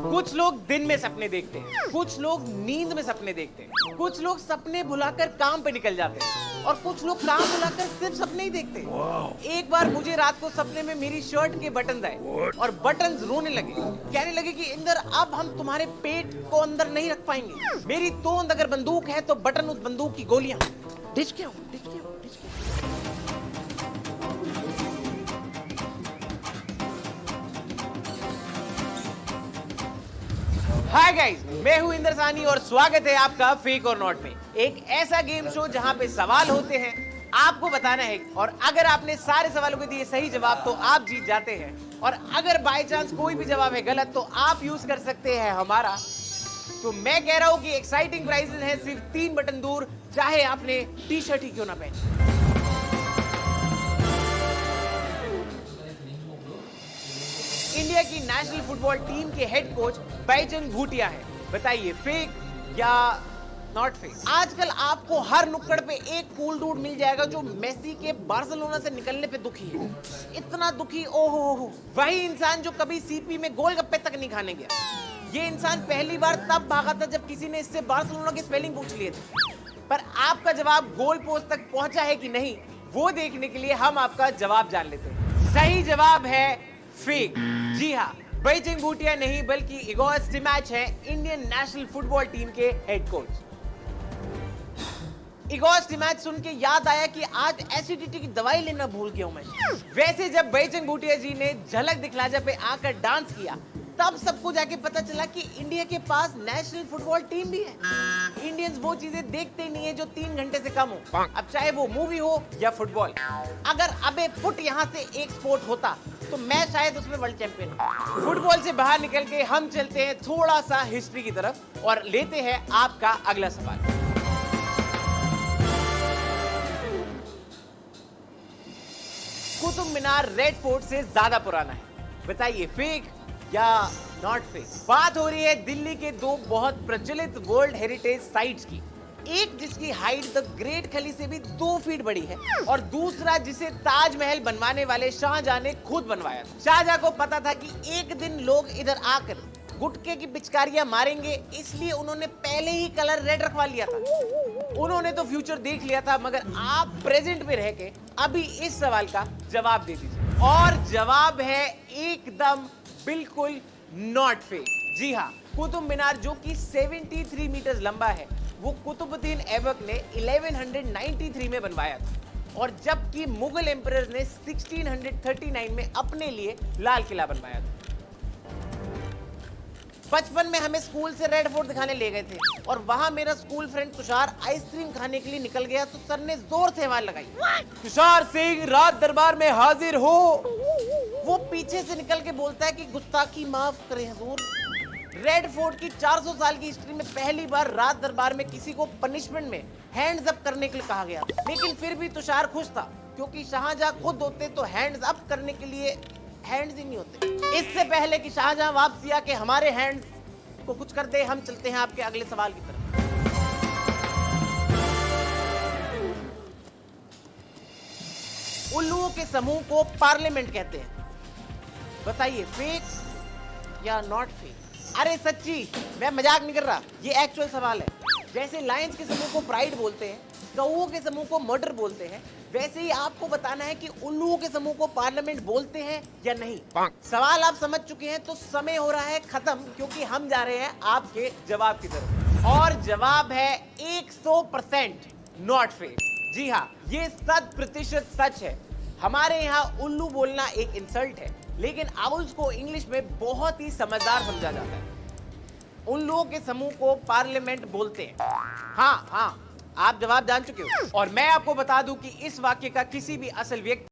कुछ लोग दिन में सपने देखते हैं, कुछ लोग नींद में सपने देखते हैं, कुछ लोग सपने भुलाकर काम पे निकल जाते हैं और कुछ लोग काम भुलाकर सिर्फ सपने ही देखते हैं। एक बार मुझे रात को सपने में मेरी शर्ट के बटन आए और बटन्स रोने लगे, कहने लगे कि इंदर अब हम तुम्हारे पेट को अंदर नहीं रख पाएंगे। मेरी तोंद अगर बंदूक है तो बटन उस बंदूक की गोलियां। डिच क्या हो, डिच क्या हो, डिच क्या हो। हाय गाइस, मैं हूं इंदर सानी और स्वागत है आपका फेक और नॉट में, एक ऐसा गेम शो जहां पे सवाल होते हैं, आपको बताना है और अगर आपने सारे सवालों के दिए सही जवाब तो आप जीत जाते हैं और अगर बाय चांस कोई भी जवाब है गलत तो आप यूज कर सकते हैं हमारा। तो मैं कह रहा हूं कि एक्साइटिंग प्राइजेस हैं सिर्फ 3 बटन दूर, चाहे आपने टी शर्ट ही क्यों ना पहनी। इंडिया की नेशनल फुटबॉल टीम के हेड कोच बैचेंग भूटिया है। बताइए फेक या नॉट फेक। आजकल आपको हर नुक्कड़ पे एक कूल डूड मिल जाएगा जो मेसी के बार्सिलोना से निकलने पे दुखी है, इतना दुखी, ओहो। वही इंसान जो कभी सीपी में गोलगप्पे तक नहीं खाने गया। ये इंसान पहली बार तब भागा था जब किसी ने इससे बार्सिलोना की स्पेलिंग पूछ लिए थे। पर आपका जवाब गोल पोस्ट तक पहुंचा है कि नहीं, वो देखने के लिए हम आपका जवाब जान लेते हैं। सही जवाब है फेक। जी हाँ, बैचेंग भूटिया नहीं बल्कि इगोर स्टिमैच है इंडियन नेशनल फुटबॉल टीम के हेड कोच। इगोर स्टिमैच सुन के याद आया कि आज एसिडिटी की दवाई लेना भूल गया हूं मैं। वैसे जब बैचेंग भूटिया जी ने झलक दिखलाजा पे आकर डांस किया तब सबको जाके पता चला कि इंडिया के पास नेशनल फुटबॉल टीम भी है। इंडियंस वो चीजें देखते नहीं है जो 3 घंटे से कम हो, अब चाहे वो मूवी हो या फुटबॉल। अगर अबे फुट यहाँ से एक स्पोर्ट होता तो मैं शायद उसमें वर्ल्ड चैंपियन हूं। फुटबॉल से बाहर निकल के हम चलते हैं थोड़ा सा हिस्ट्री की तरफ और लेते हैं आपका अगला सवाल। कुतुब मीनार रेड फोर्ट से ज्यादा पुराना है। बताइए फेक या नॉट फेक। बात हो रही है दिल्ली के 2 बहुत प्रचलित वर्ल्ड हेरिटेज साइट्स की, एक जिसकी हाइट द ग्रेट खली से भी 2 फीट बड़ी है और दूसरा जिसे ताजमहल बनवाने वाले शाहजहां ने खुद बनवाया था। शाहजहां को पता था कि एक दिन लोग इधर आकर गुटके की पिचकारियां मारेंगे, इसलिए उन्होंने पहले ही कलर रेड रखवा लिया था। उन्होंने तो फ्यूचर देख लिया था, मगर आप प्रेजेंट में रह के अभी इस सवाल का जवाब दे दीजिए और जवाब है एकदम बिल्कुल नॉट फेक। जी हाँ, कुतुब मीनार जो कि 73 मीटर लंबा है वो कुतुबुद्दीन ऐबक ने 1193 में बनवाया था और जबकि मुगल एम्परर ने 1639 में अपने लिए लाल किला बनवाया था। बचपन में हमें स्कूल से रेड फोर्ट दिखाने ले गए थे और वहां मेरा स्कूल फ्रेंड तुषार आइसक्रीम खाने के लिए निकल गया तो सर ने जोर से आवाज लगाई, तुषार सिंह रात दरबार में हाजिर हो। वो पीछे से निकल के बोलता है कि गुस्ताखी माफ करें हुजूर। रेड फोर्ट की 400 साल की हिस्ट्री में पहली बार रात दरबार में किसी को पनिशमेंट में हैंड्स अप करने के लिए कहा गया, लेकिन फिर भी तुषार खुश था क्योंकि शाहजहां खुद होते तो हैंड्स अप करने के लिए हैंड्स ही नहीं होते। इससे पहले कि शाहजहां वापसी आके हमारे हैंड्स को कुछ कर दे, हम चलते हैं आपके अगले सवाल की तरफ। उल्लुओं के समूह को पार्लियामेंट कहते हैं। बताइए फेक या नॉट फेक। अरे सच्ची, मैं मजाक नहीं कर रहा, ये एक्चुअल सवाल है। जैसे लायंस के समूह को प्राइड बोलते हैं, कौओं के समूह को मर्डर बोलते हैं, वैसे ही आपको बताना है कि उल्लुओं के समूह को पार्लियामेंट बोलते हैं या नहीं। सवाल आप समझ चुके हैं तो समय हो रहा है खत्म, क्योंकि हम जा रहे हैं आपके जवाब की तरफ और जवाब है 100% नॉट फेक। जी हाँ, ये 100% सच है। हमारे यहाँ उल्लू बोलना एक इंसल्ट है, लेकिन आउल्स को इंग्लिश में बहुत ही समझदार समझा जाता है। उन लोगों के समूह को पार्लियामेंट बोलते हैं। हाँ, आप जवाब जान चुके हो और मैं आपको बता दूं कि इस वाक्य का किसी भी असल व्यक्ति